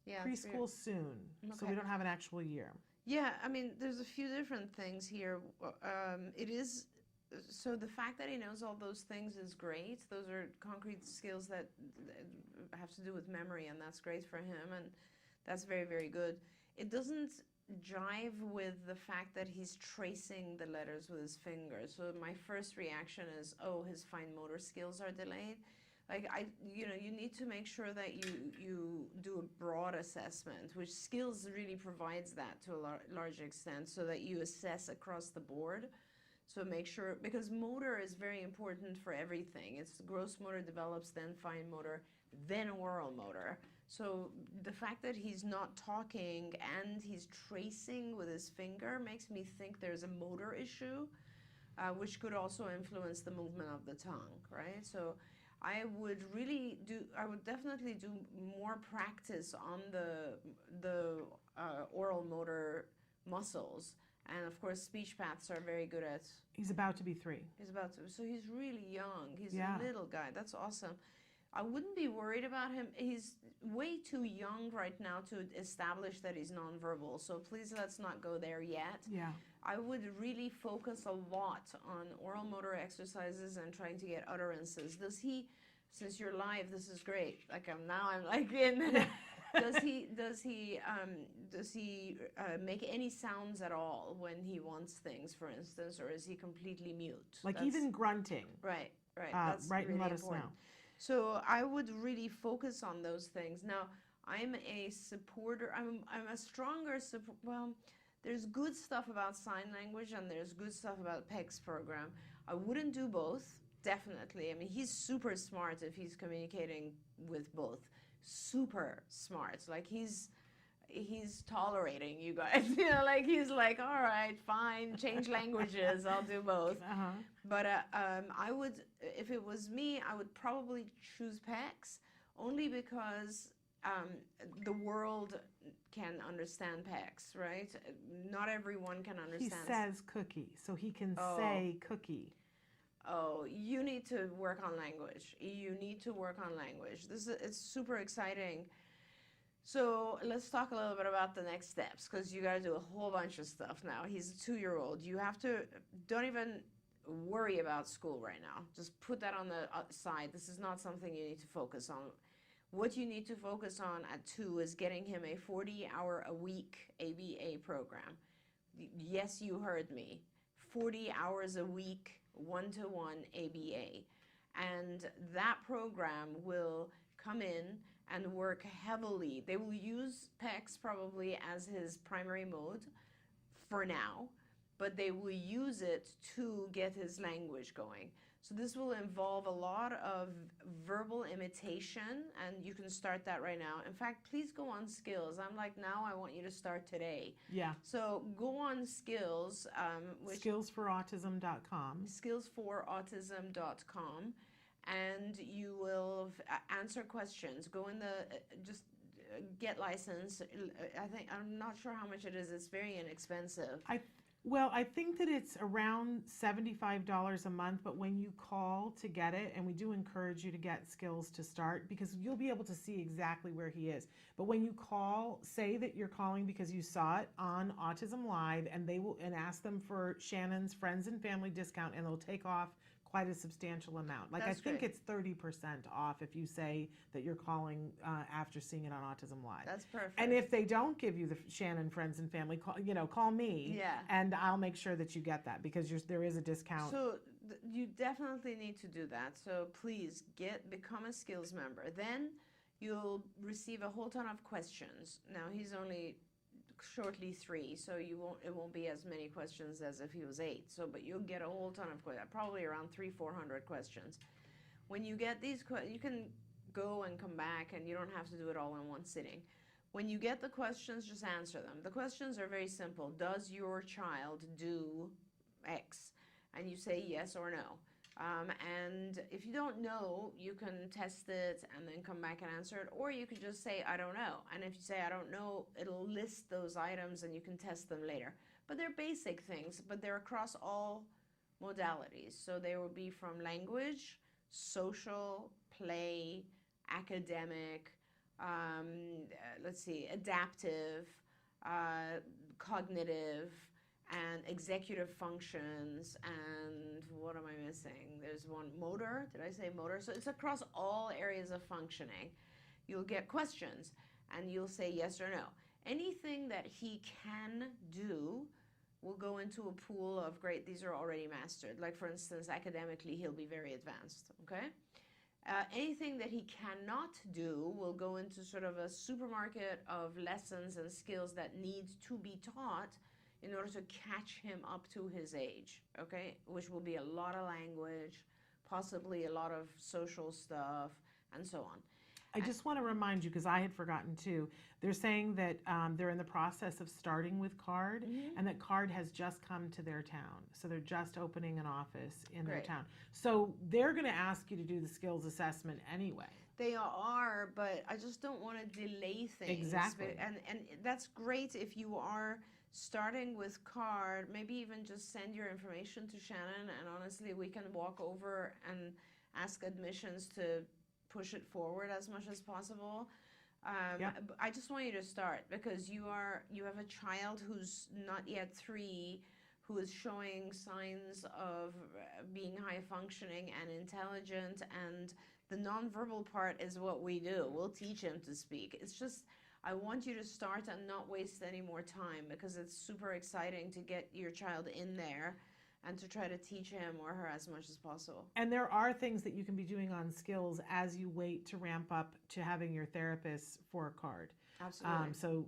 Yeah, preschool soon, so we don't have an actual year. Yeah, I mean, there's a few different things here. So the fact that he knows all those things is great. Those are concrete skills that have to do with memory, and that's great for him, and that's very, very good. It doesn't jive with the fact that he's tracing the letters with his fingers. So my first reaction is, oh, his fine motor skills are delayed. Like, you need to make sure that you do a broad assessment, which skills really provides that to a large extent, so that you assess across the board. So make sure, because motor is very important for everything. It's gross motor develops, then fine motor, then oral motor. So the fact that he's not talking and he's tracing with his finger makes me think there's a motor issue, which could also influence the movement of the tongue, right? So I would definitely do more practice on the oral motor muscles. And of course, speech paths are very good at. He's about to be 3. So he's really young. He's a little guy. That's awesome. I wouldn't be worried about him. He's way too young right now to establish that he's nonverbal. So please, let's not go there yet. Yeah. I would really focus a lot on oral motor exercises and trying to get utterances. Does he, since you're live, this is great. Like I'm like in. Does he make any sounds at all when he wants things, for instance, or is he completely mute? Like even grunting. Right. That's right, really and let us important. know. So I would really focus on those things. Now, I'm a supporter. I'm a stronger support. Well, there's good stuff about sign language and there's good stuff about PEC's program. I wouldn't do both, definitely. I mean, he's super smart if he's communicating with both. Super smart. Like he's tolerating you guys. You know, like he's like, all right, fine, change languages. I'll do both. But I would, if it was me, I would probably choose PECs only because the world can understand PECs, right? Not everyone can understand. He says cookie, so he can say cookie. Oh, you need to work on language. You need to work on language. It's super exciting. So let's talk a little bit about the next steps, because you got to do a whole bunch of stuff now. He's a 2-year-old. You have to, don't even worry about school right now. Just put that on the side. This is not something you need to focus on. What you need to focus on at 2 is getting him a 40-hour-a-week ABA program. Yes, you heard me. 40 hours a week, 1-to-1 ABA. And that program will come in and work heavily. They will use PECS probably as his primary mode for now, but they will use it to get his language going. So this will involve a lot of verbal imitation, and you can start that right now. In fact, please go on Skills. I'm like, now I want you to start today. Yeah. So go on Skills. Skillsforautism.com. Skillsforautism.com, and you will answer questions. Go in the, just get licensed. I'm not sure how much it is. It's very inexpensive. Well, I think that it's around $75 a month, but when you call to get it, and we do encourage you to get Skills to start, because you'll be able to see exactly where he is. But when you call, say that you're calling because you saw it on Autism Live, and ask them for Shannon's friends and family discount, and they'll take off quite a substantial amount. Like, That's I think great. it's 30% off if you say that you're calling after seeing it on Autism Live. That's perfect. And if they don't give you the Shannon friends and family, call me, Yeah. and I'll make sure that you get that, because there is a discount. So you definitely need to do that. So please become a Skills member. Then you'll receive a whole ton of questions. Now he's only shortly 3, so it won't be as many questions as if he was 8. So, but you'll get a whole ton of questions, probably around 300-400 questions. When you get these questions, you can go and come back, and you don't have to do it all in one sitting. When you get the questions, just answer them. The questions are very simple. Does your child do X? And you say yes or no. And if you don't know, you can test it and then come back and answer it, or you could just say, I don't know. And if you say, I don't know, it'll list those items and you can test them later. But they're basic things, but they're across all modalities. So they will be from language, social, play, academic, adaptive, cognitive, and executive functions, and what am I missing? There's one, motor. Did I say motor? So it's across all areas of functioning. You'll get questions, and you'll say yes or no. Anything that he can do will go into a pool of, great, these are already mastered. Like, for instance, academically, he'll be very advanced, okay? Anything that he cannot do will go into sort of a supermarket of lessons and skills that need to be taught in order to catch him up to his age, okay? Which will be a lot of language, possibly a lot of social stuff, and so on. I just want to remind you, because I had forgotten too, they're saying that they're in the process of starting with CARD, and that CARD has just come to their town. So they're just opening an office in their town. So they're going to ask you to do the skills assessment anyway. They are, but I just don't want to delay things. Exactly. And that's great if you are starting with CARD. Maybe even just send your information to Shannon, and honestly, we can walk over and ask admissions to push it forward as much as possible. I just want you to start, because you have a child who's not yet 3, who is showing signs of being high functioning and intelligent, and the nonverbal part is what we do. We'll teach him to speak. It's just, I want you to start and not waste any more time, because it's super exciting to get your child in there and to try to teach him or her as much as possible. And there are things that you can be doing on skills as you wait to ramp up to having your therapist for a CARD. Absolutely. So,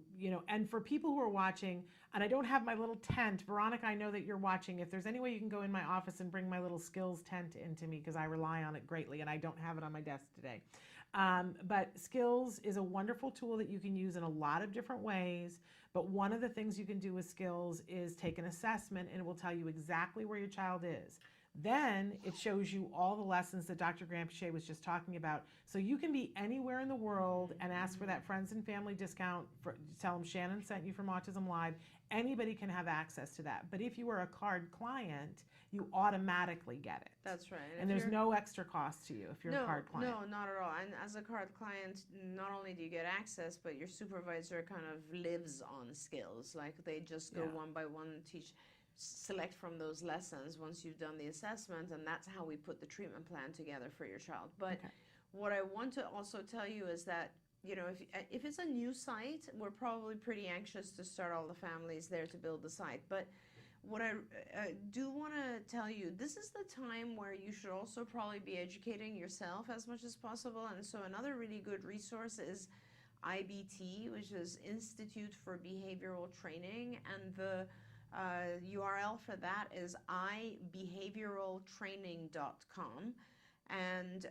and for people who are watching, and I don't have my little tent, Veronica, I know that you're watching. If there's any way you can go in my office and bring my little skills tent into me, because I rely on it greatly, and I don't have it on my desk today. But Skills is a wonderful tool that you can use in a lot of different ways. But one of the things you can do with Skills is take an assessment, and it will tell you exactly where your child is. Then it shows you all the lessons that Dr. Grandpichet was just talking about. So you can be anywhere in the world and ask for that friends and family discount. Tell them Shannon sent you from Autism Live. Anybody can have access to that. But if you are a CARD client, you automatically get it. That's right. And there's no extra cost to you if you're a CARD client. No, not at all. And as a CARD client, not only do you get access, but your supervisor kind of lives on skills. Like, they just go one by one and select from those lessons once you've done the assessment, and that's how we put the treatment plan together for your child. But what I want to also tell you is that, if it's a new site, we're probably pretty anxious to start all the families there to build the site. But what I do want to tell you, this is the time where you should also probably be educating yourself as much as possible. And so another really good resource is IBT, which is Institute for Behavioral Training, and the URL for that is ibehavioraltraining.com. And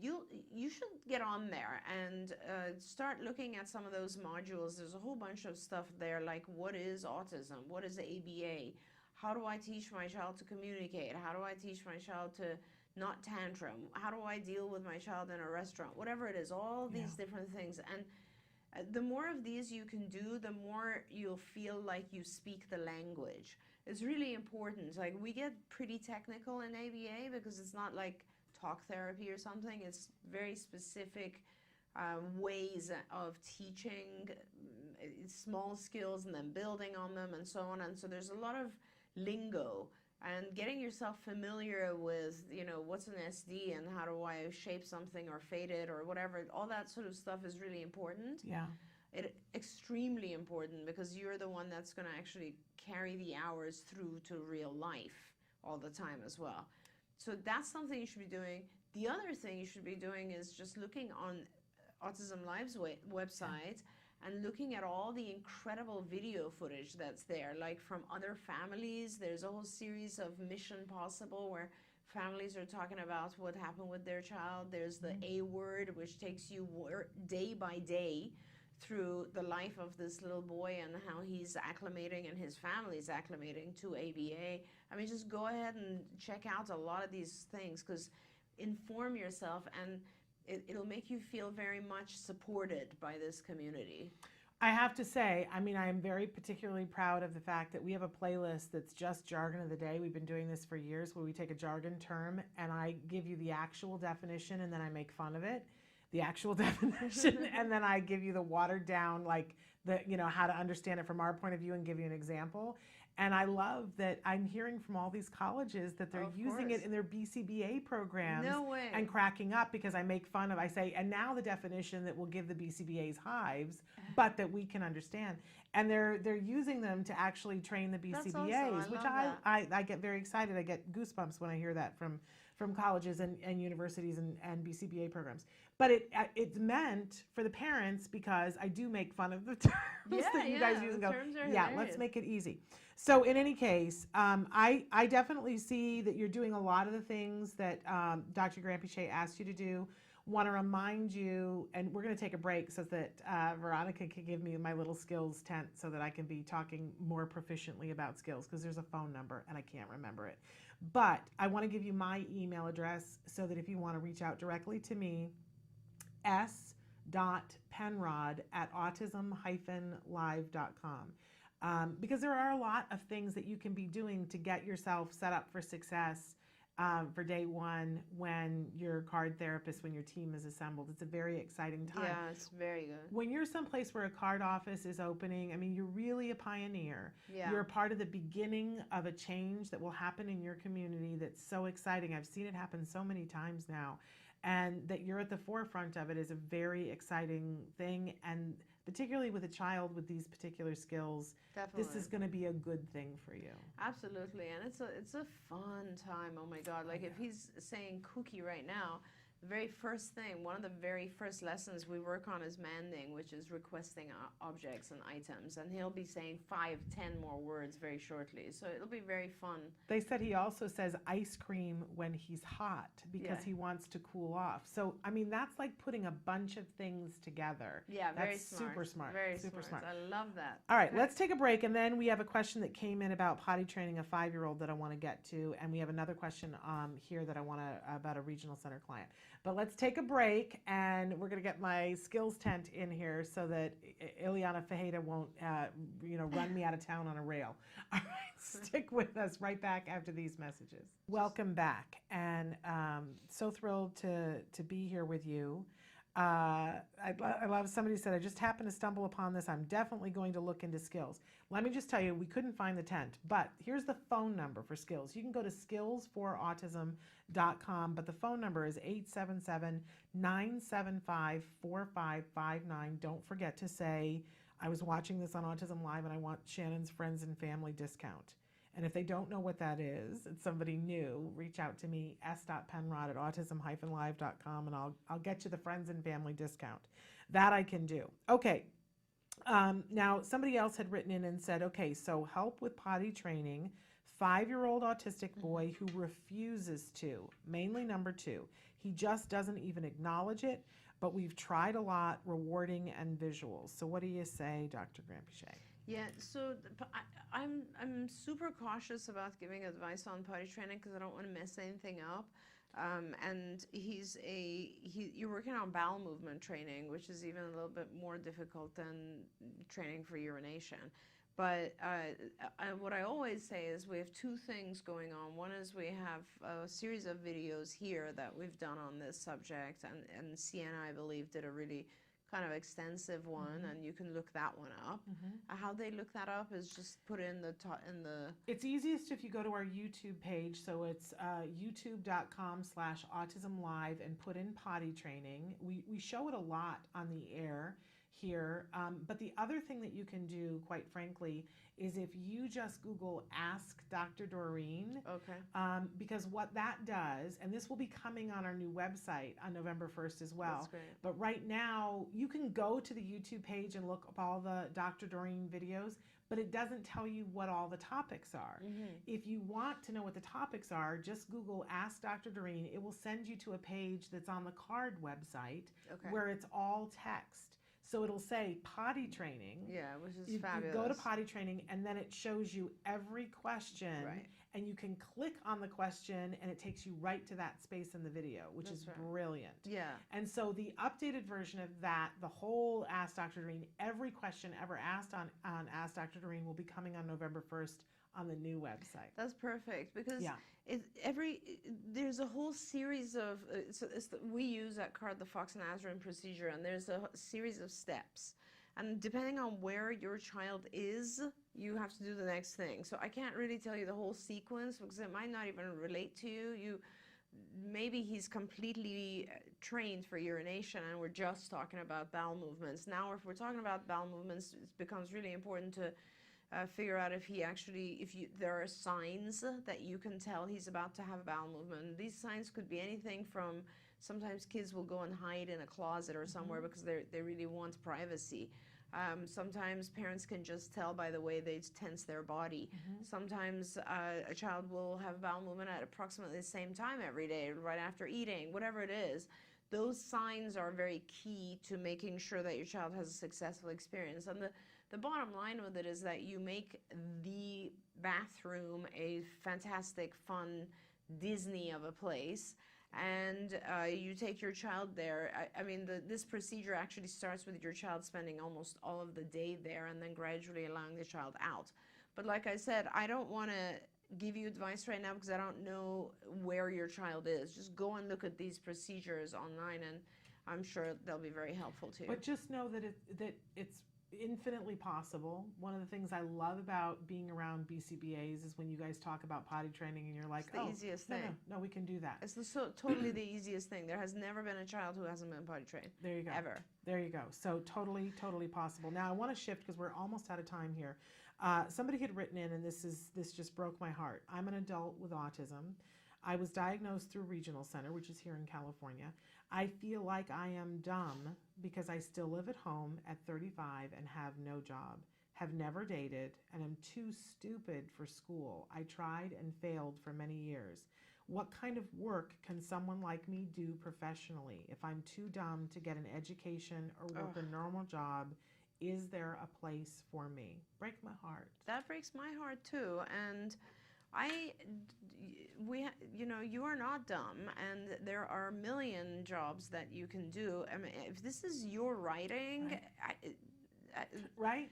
you should get on there and start looking at some of those modules. There's a whole bunch of stuff there, like what is autism, what is ABA, how do I teach my child to communicate, how do I teach my child to not tantrum, how do I deal with my child in a restaurant, whatever it is, all these different things. And the more of these you can do, the more you'll feel like you speak the language. It's really important. Like, we get pretty technical in ABA because it's not like talk therapy or something. It's very specific ways of teaching small skills and then building on them and so on. And so there's a lot of lingo, and getting yourself familiar with, you know, what's an SD and how do I shape something or fade it or whatever, all that sort of stuff is really important. Yeah. Extremely important, because you're the one that's going to actually carry the hours through to real life all the time as well. So that's something you should be doing. The other thing you should be doing is just looking on Autism Live's website and looking at all the incredible video footage that's there, like from other families. There's a whole series of Mission Possible where families are talking about what happened with their child. There's the A Word, which takes you day by day through the life of this little boy and how he's acclimating and his family's acclimating to ABA. I mean, just go ahead and check out a lot of these things, because inform yourself, and it'll make you feel very much supported by this community. I have to say, I mean, I'm very particularly proud of the fact that we have a playlist that's just jargon of the day. We've been doing this for years, where we take a jargon term and I give you the actual definition and then I make fun of it, the actual definition, and then I give you the watered down, like the, you know, how to understand it from our point of view and give you an example. And I love that I'm hearing from all these colleges that they're using it in their BCBA programs. No way. And cracking up because I make fun of, I say, and now the definition that will give the BCBA's hives, but that we can understand. And they're using them to actually train the BCBAs, which I get very excited. I get goosebumps when I hear that from colleges and universities and BCBA programs. But it's meant for the parents, because I do make fun of the terms that you guys use and go, let's make it easy. So in any case, I definitely see that you're doing a lot of the things that Dr. Grandpichet asked you to do. Want to remind you, and we're going to take a break so that Veronica can give me my little skills tent so that I can be talking more proficiently about skills, because there's a phone number and I can't remember it. But I want to give you my email address so that if you want to reach out directly to me, s.penrod@autism-live.com. Because there are a lot of things that you can be doing to get yourself set up for success for day one when your card therapist, when your team is assembled. It's a very exciting time. Yeah, it's very good. When you're someplace where a card office is opening, I mean, you're really a pioneer. Yeah. You're a part of the beginning of a change that will happen in your community that's so exciting. I've seen it happen so many times now. And that you're at the forefront of it is a very exciting thing. And particularly with a child with these particular skills, this is going to be a good thing for you. Absolutely. And it's a fun time. Oh my God. Like, if he's saying cookie right now, the very first thing, one of the very first lessons we work on is manding, which is requesting objects and items. And he'll be saying 5, 10 more words very shortly. So it'll be very fun. They said he also says ice cream when he's hot because he wants to cool off. So, I mean, that's like putting a bunch of things together. Yeah, very that's smart. Super smart. Very super smart. I love that. All right, let's take a break. And then we have a question that came in about potty training a 5-year-old that I want to get to. And we have another question here that I want to, about a regional center client. But let's take a break, and we're going to get my skills tent in here so that Ileana Fajeda won't, run me out of town on a rail. All right, stick with us. Right back after these messages. Welcome back, and so thrilled to be here with you. I love somebody said, I just happened to stumble upon this. I'm definitely going to look into skills. Let me just tell you, we couldn't find the tent, but here's the phone number for skills. You can go to skillsforautism.com, but the phone number is 877-975-4559. Don't forget to say, I was watching this on Autism Live and I want Shannon's friends and family discount. And if they don't know what that is, it's somebody new, reach out to me, s.penrod@autism-live.com, and I'll get you the friends and family discount. That I can do. Okay. Now, somebody else had written in and said, okay, so help with potty training, 5-year-old autistic boy who refuses to, mainly number 2. He just doesn't even acknowledge it, but we've tried a lot, rewarding and visuals. So what do you say, Dr. Grandpichet? Yeah, so I'm super cautious about giving advice on potty training because I don't want to mess anything up. And you're working on bowel movement training, which is even a little bit more difficult than training for urination. But what I always say is we have 2 things going on. One is we have a series of videos here that we've done on this subject, and Sienna, I believe, did a really kind of extensive one, and you can look that one up. How they look that up is just put in the It's easiest if you go to our YouTube page. So it's youtube.com/autism-live and put in potty training. We show it a lot on the air here. But the other thing that you can do, quite frankly, is if you just Google Ask Dr. Doreen. Okay. Because what that does, and this will be coming on our new website on November 1st as well. That's great. But right now, you can go to the YouTube page and look up all the Dr. Doreen videos, but it doesn't tell you what all the topics are. If you want to know what the topics are, just Google Ask Dr. Doreen. It will send you to a page that's on the CARD website where it's all text. So it'll say potty training. Yeah, which is you fabulous. You go to potty training, and then it shows you every question, and you can click on the question, and it takes you right to that space in the video, which is brilliant. Yeah. And so the updated version of that, the whole Ask Dr. Doreen, every question ever asked on Ask Dr. Doreen will be coming on November 1st on the new website. That's perfect because there's a whole series of we use at CARD the Fox and Azerin procedure, and there's a series of steps, and depending on where your child is, you have to do the next thing. So I can't really tell you the whole sequence because it might not even relate to you. Maybe he's completely trained for urination and we're just talking about bowel movements. Now if we're talking about bowel movements, it becomes really important to figure out if there are signs that you can tell he's about to have a bowel movement. These signs could be anything from sometimes kids will go and hide in a closet or somewhere because they really want privacy. Sometimes parents can just tell by the way they tense their body. Sometimes a child will have bowel movement at approximately the same time every day, right after eating, whatever it is. Those signs are very key to making sure that your child has a successful experience. And the bottom line with it is that you make the bathroom a fantastic, fun Disney of a place, and you take your child there. This procedure actually starts with your child spending almost all of the day there and then gradually allowing the child out. But like I said, I don't want to give you advice right now because I don't know where your child is. Just go and look at these procedures online, and I'm sure they'll be very helpful to you. But just know that it's infinitely possible. One of the things I love about being around BCBAs is when you guys talk about potty training and you're like, it's the easiest thing. No, we can do that. It's totally the easiest thing. There has never been a child who hasn't been potty trained. There you go. Ever. There you go. So totally possible. Now I want to shift because we're almost out of time here. Somebody had written in, and this just broke my heart. I'm an adult with autism. I was diagnosed through Regional Center, which is here in California. I feel like I am dumb because I still live at home at 35 and have no job, have never dated, and am too stupid for school. I tried and failed for many years. What kind of work can someone like me do professionally? If I'm too dumb to get an education or work a normal job, is there a place for me? Break my heart. That breaks my heart too. And you are not dumb, and there are a million jobs that you can do. I mean, if this is your writing, right?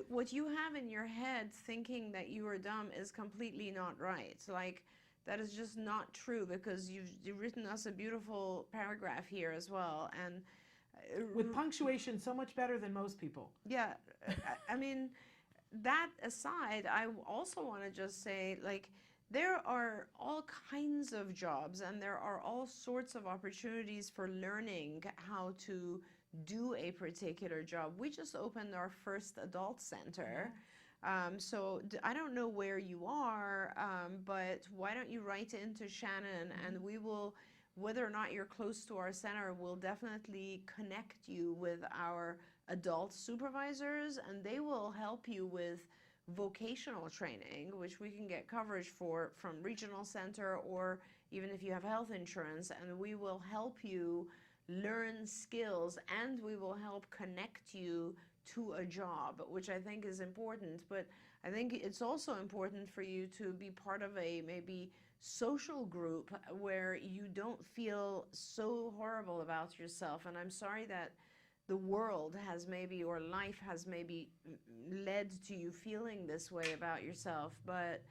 What you have in your head thinking that you are dumb is completely not right. Like, that is just not true, because you've written us a beautiful paragraph here as well, and with punctuation so much better than most people. Yeah, I mean, that aside, I also want to just say, like, there are all kinds of jobs and there are all sorts of opportunities for learning how to do a particular job. We just opened our first adult center. I don't know where you are, but why don't you write into Shannon, and we will, whether or not you're close to our center, we'll definitely connect you with our adult supervisors, and they will help you with vocational training, which we can get coverage for from regional center, or even if you have health insurance, and we will help you learn skills, and we will help connect you to a job, which I think is important. But I think it's also important for you to be part of a maybe social group where you don't feel so horrible about yourself. And I'm sorry that the world has maybe, or life has maybe led to you feeling this way about yourself, but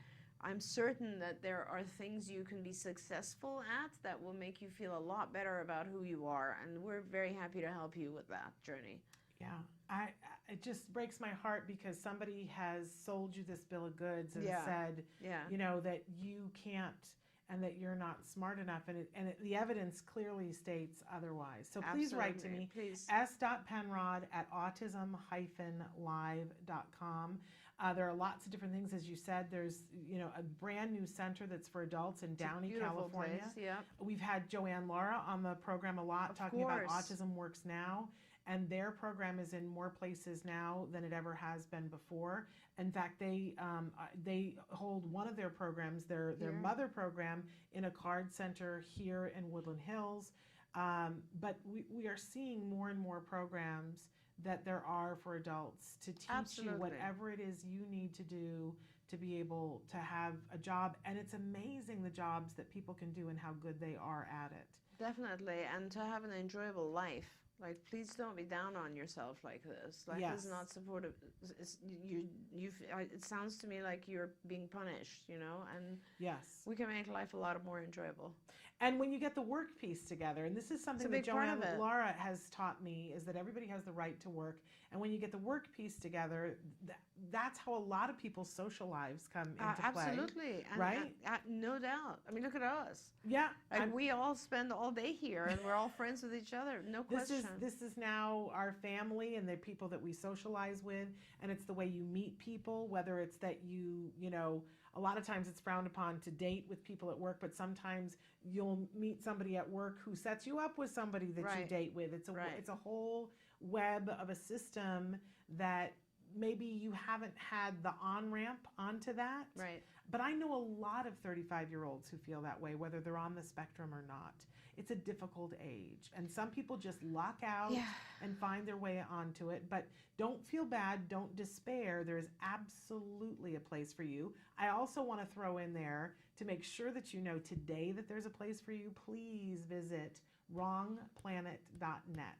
I'm certain that there are things you can be successful at that will make you feel a lot better about who you are, and we're very happy to help you with that journey. Yeah, it just breaks my heart because somebody has sold you this bill of goods and said, you know, that you can't and that you're not smart enough, and the evidence clearly states otherwise. So please write to me, s.penrod@autism-live.com. There are lots of different things, as you said. There's, you know, a brand new center that's for adults in Downey, California. Place, yeah. We've had Joanne Laura on the program a lot, talking about Autism Works Now, and their program is in more places now than it ever has been before. In fact, they hold one of their programs, their mother program, in a card center here in Woodland Hills. But we are seeing more and more programs that there are for adults to teach you whatever it is you need to do to be able to have a job. And it's amazing the jobs that people can do and how good they are at it. Definitely, and to have an enjoyable life. Like, please don't be down on yourself like this. Life is not supportive. It sounds to me like you're being punished, you know, and we can make life a lot more enjoyable. And when you get the work piece together, and this is something that Joanne Laura has taught me, is that everybody has the right to work. And when you get the work piece together, that's how a lot of people's social lives come into play. Absolutely. Right? No doubt. I mean, look at us. Yeah. And we all spend all day here, and we're all friends with each other. No question. This is now our family and the people that we socialize with, and it's the way you meet people, whether it's that you know, a lot of times it's frowned upon to date with people at work, but sometimes you'll meet somebody at work who sets you up with somebody that you date with. It's a whole web of a system that maybe you haven't had the on-ramp onto that. Right. But I know a lot of 35-year-olds who feel that way, whether they're on the spectrum or not. It's a difficult age, and some people just lock out and find their way onto it. But don't feel bad, don't despair. There is absolutely a place for you. I also want to throw in there, to make sure that you know today that there's a place for you, please visit wrongplanet.net.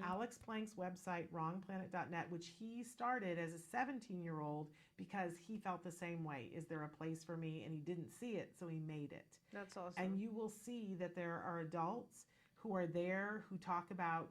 Alex Plank's website, wrongplanet.net, which he started as a 17-year-old because he felt the same way. Is there a place for me? And he didn't see it, so he made it. That's awesome. And you will see that there are adults who are there who talk about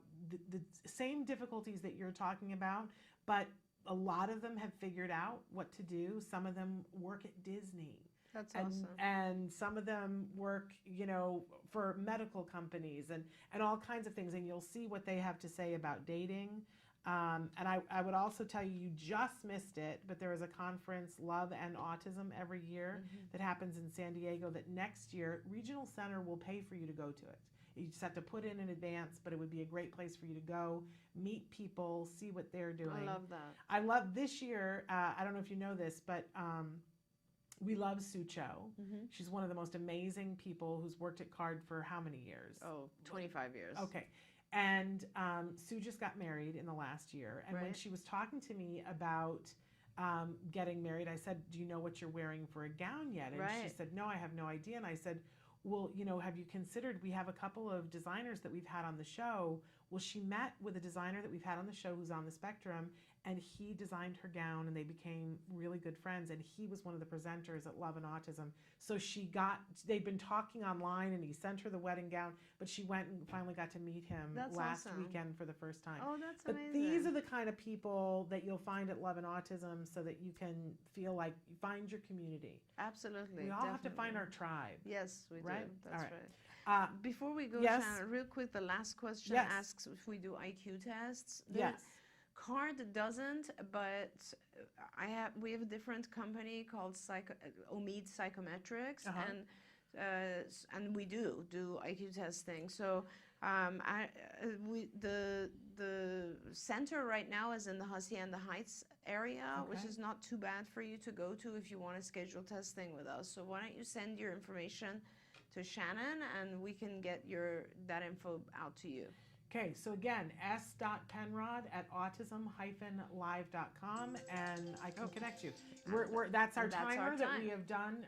the same difficulties that you're talking about, but a lot of them have figured out what to do. Some of them work at Disney. That's awesome. And some of them work, you know, for medical companies and all kinds of things. And you'll see what they have to say about dating. And I would also tell you, you just missed it, but there is a conference, Love and Autism, every year that happens in San Diego, that next year, Regional Center will pay for you to go to it. You just have to put in advance, but it would be a great place for you to go, meet people, see what they're doing. I love that. I love this year, I don't know if you know this, but we love Sue Cho. She's one of the most amazing people who's worked at CARD for how many years? Oh, 25 years. Okay. And Sue just got married in the last year. And when she was talking to me about getting married, I said, do you know what you're wearing for a gown yet? And she said, no, I have no idea. And I said, well, you know, have you considered, we have a couple of designers that we've had on the show. Well, she met with a designer that we've had on the show who's on the spectrum, and he designed her gown, and they became really good friends, and he was one of the presenters at Love and Autism. So they'd been talking online, and he sent her the wedding gown, but she went and finally got to meet him last weekend for the first time. Oh, that's amazing. But these are the kind of people that you'll find at Love and Autism, so that you can feel like you find your community. Absolutely. We all have to find our tribe. Yes, we do. That's right. Before we go, yes. Shannon, real quick, the last question yes. asks if we do IQ tests. Yes. card doesn't, but we have a different company called Omid Psychometrics, and we do IQ testing. So the center right now is in the Hacienda Heights area, which is not too bad for you to go to if you want to schedule testing with us. So why don't you send your information to Shannon, and we can get that info out to you. Okay, so again, s.penrod@autism-live.com, and I can connect you. That's our timer that we have done.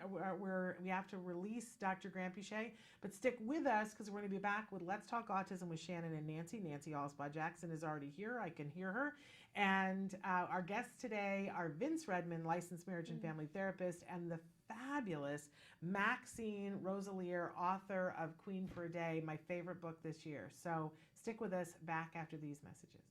We have to release Dr. Grant-Pichet, but stick with us because we're going to be back with Let's Talk Autism with Shannon and Nancy. Nancy Allspaw-Jackson is already here. I can hear her. And our guests today are Vince Redmond, licensed marriage and family therapist, and the fabulous Maxine Rosalier, author of Queen for a Day, my favorite book this year. So stick with us, back after these messages.